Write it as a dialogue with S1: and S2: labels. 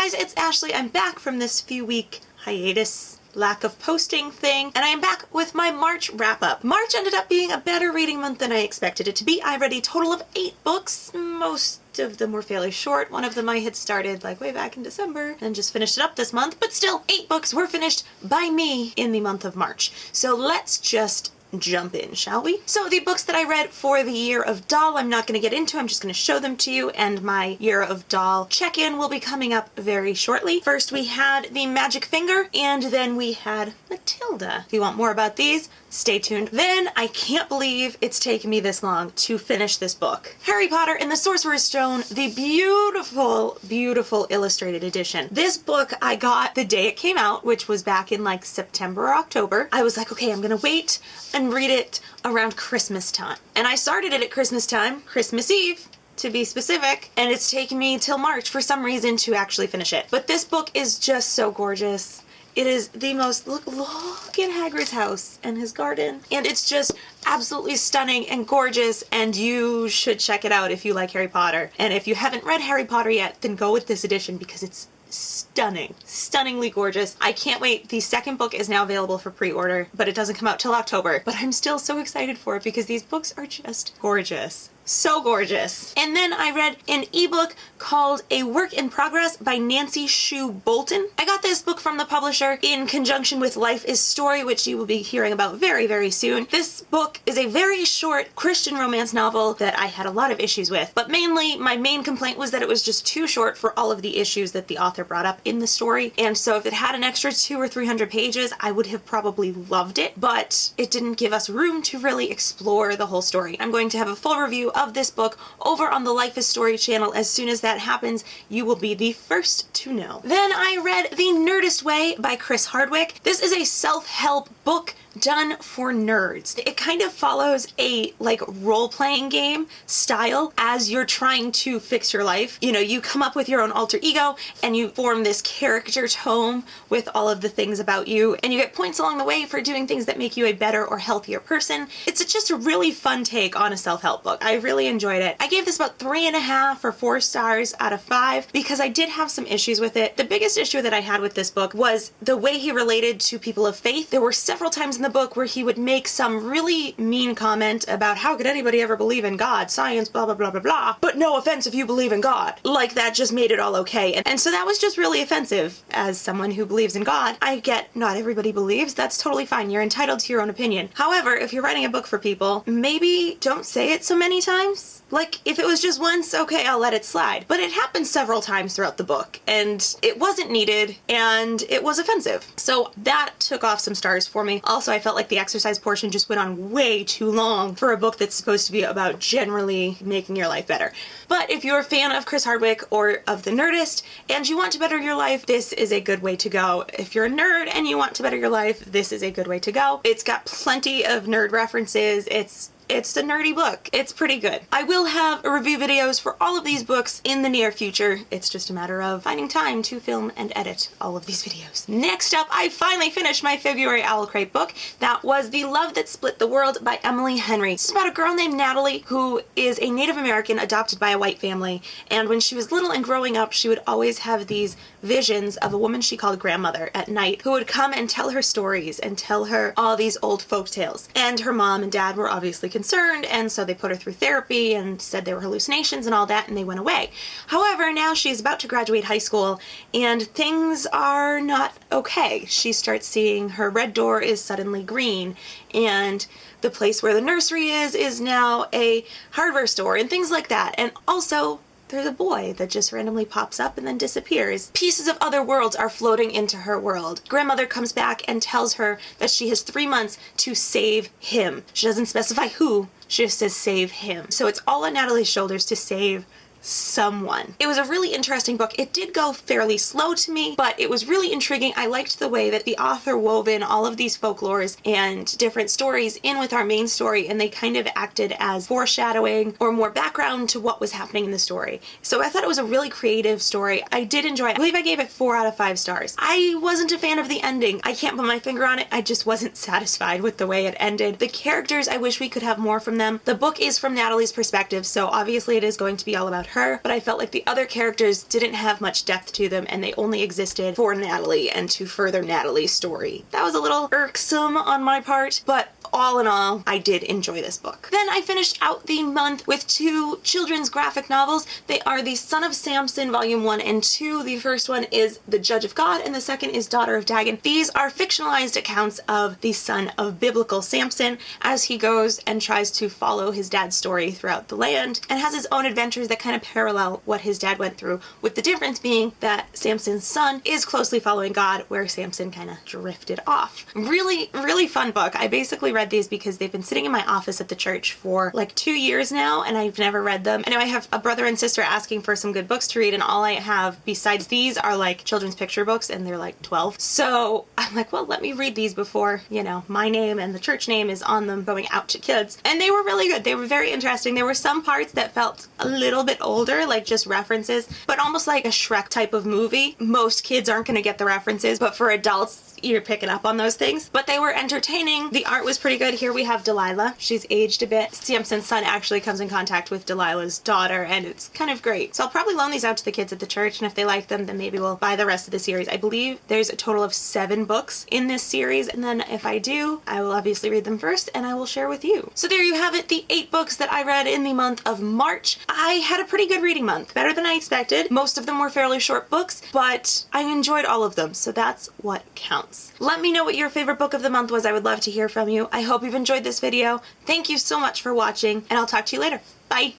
S1: guys, it's Ashley. I'm back from this few-week hiatus, lack of posting thing, and I am back with my March wrap-up. March ended up being a better reading month than I expected it to be. I read a total of 8 books. Most of them were fairly short. One of them I had started like way back in December and just finished it up this month, but still, 8 books were finished by me in the month of March. So let's just jump in, shall we? So the books that I read for the Year of Doll, I'm not going to get into. I'm just going to show them to you, and my Year of Doll check-in will be coming up very shortly. First we had The Magic Finger, and then we had Matilda. If you want more about these, stay tuned. Then, I can't believe it's taken me this long to finish this book. Harry Potter and the Sorcerer's Stone, the beautiful, beautiful illustrated edition. This book I got the day it came out, which was back in like September or October. I was like, okay, I'm gonna wait and read it around Christmas time. And I started it at Christmas time, Christmas Eve, to be specific, and it's taken me till March for some reason to actually finish it. But this book is just so gorgeous. It is the most, look at Hagrid's house and his garden. And it's just absolutely stunning and gorgeous, and you should check it out if you like Harry Potter. And if you haven't read Harry Potter yet, then go with this edition because it's stunning. Stunningly gorgeous. I can't wait. The second book is now available for pre-order, but it doesn't come out till October. But I'm still so excited for it because these books are just gorgeous. So gorgeous. And then I read an ebook called A Work in Progress by Nancy Shue Bolton. I got this book from the publisher in conjunction with Life is Story, which you will be hearing about very, very soon. This book is a very short Christian romance novel that I had a lot of issues with, but mainly my main complaint was that it was just too short for all of the issues that the author brought up in the story. And so if it had an extra 200 or 300 pages, I would have probably loved it, but it didn't give us room to really explore the whole story. I'm going to have a full review of this book over on the Life is Story channel. As soon as that happens, you will be the first to know. Then I read The Nerdist Way by Chris Hardwick. This is a self-help book done for nerds. It kind of follows a like role-playing game style as you're trying to fix your life. You know, you come up with your own alter ego and you form this character tome with all of the things about you, and you get points along the way for doing things that make you a better or healthier person. It's just a really fun take on a self-help book. I really enjoyed it. I gave this about 3.5 or 4 stars out of 5 because I did have some issues with it. The biggest issue that I had with this book was the way he related to people of faith. There were several times in the book where he would make some really mean comment about how could anybody ever believe in God, science, blah, blah, blah, blah, blah, but no offense if you believe in God. Like that just made it all okay. And so that was just really offensive as someone who believes in God. I get not everybody believes. That's totally fine. You're entitled to your own opinion. However, if you're writing a book for people, maybe don't say it so many times. Like, if it was just once, okay, I'll let it slide. But it happened several times throughout the book, and it wasn't needed, and it was offensive. So that took off some stars for me. Also, I felt like the exercise portion just went on way too long for a book that's supposed to be about generally making your life better. But if you're a fan of Chris Hardwick or of The Nerdist, and you want to better your life, this is a good way to go. If you're a nerd and you want to better your life, this is a good way to go. It's got plenty of nerd references. It's a nerdy book. It's pretty good. I will have review videos for all of these books in the near future. It's just a matter of finding time to film and edit all of these videos. Next up, I finally finished my February Owl Crate book. That was The Love That Split the World by Emily Henry. It's about a girl named Natalie who is a Native American adopted by a white family. And when she was little and growing up, she would always have these visions of a woman she called grandmother at night who would come and tell her stories and tell her all these old folk tales. And her mom and dad were obviously concerned, and so they put her through therapy and said they were hallucinations and all that, and they went away. However, now she's about to graduate high school and things are not okay. She starts seeing her red door is suddenly green, and the place where the nursery is now a hardware store and things like that. And also, there's a boy that just randomly pops up and then disappears. Pieces of other worlds are floating into her world. Grandmother comes back and tells her that she has 3 months to save him. She doesn't specify who, she just says save him. So it's all on Natalie's shoulders to save someone. It was a really interesting book. It did go fairly slow to me, but it was really intriguing. I liked the way that the author wove in all of these folklores and different stories in with our main story, and they kind of acted as foreshadowing or more background to what was happening in the story. So I thought it was a really creative story. I did enjoy it. I believe I gave it 4 out of 5 stars. I wasn't a fan of the ending. I can't put my finger on it. I just wasn't satisfied with the way it ended. The characters, I wish we could have more from them. The book is from Natalie's perspective, so obviously it is going to be all about her, but I felt like the other characters didn't have much depth to them and they only existed for Natalie and to further Natalie's story. That was a little irksome on my part, but all in all, I did enjoy this book. Then I finished out the month with 2 children's graphic novels. They are the Son of Samson, Volume 1 and 2. The first one is The Judge of God, and the second is Daughter of Dagon. These are fictionalized accounts of the son of biblical Samson as he goes and tries to follow his dad's story throughout the land and has his own adventures that kind of parallel what his dad went through, with the difference being that Samson's son is closely following God, where Samson kind of drifted off. Really, really fun book. I basically read these because they've been sitting in my office at the church for like 2 years now, and I've never read them. I know I have a brother and sister asking for some good books to read, and all I have besides these are like children's picture books, and they're like 12. So I'm like, well, let me read these before, you know, my name and the church name is on them going out to kids. And they were really good. They were very interesting. There were some parts that felt a little bit older, like just references, but almost like a Shrek type of movie. Most kids aren't going to get the references, but for adults, you're picking up on those things. But they were entertaining. The art was pretty good. Here we have Delilah. She's aged a bit. Samson's son actually comes in contact with Delilah's daughter, and it's kind of great. So I'll probably loan these out to the kids at the church, and if they like them, then maybe we'll buy the rest of the series. I believe there's a total of 7 books in this series, and then if I do, I will obviously read them first, and I will share with you. So there you have it, the 8 books that I read in the month of March. I had a pretty good reading month, better than I expected. Most of them were fairly short books, but I enjoyed all of them, so that's what counts. Let me know what your favorite book of the month was. I would love to hear from you. I hope you've enjoyed this video. Thank you so much for watching, and I'll talk to you later. Bye!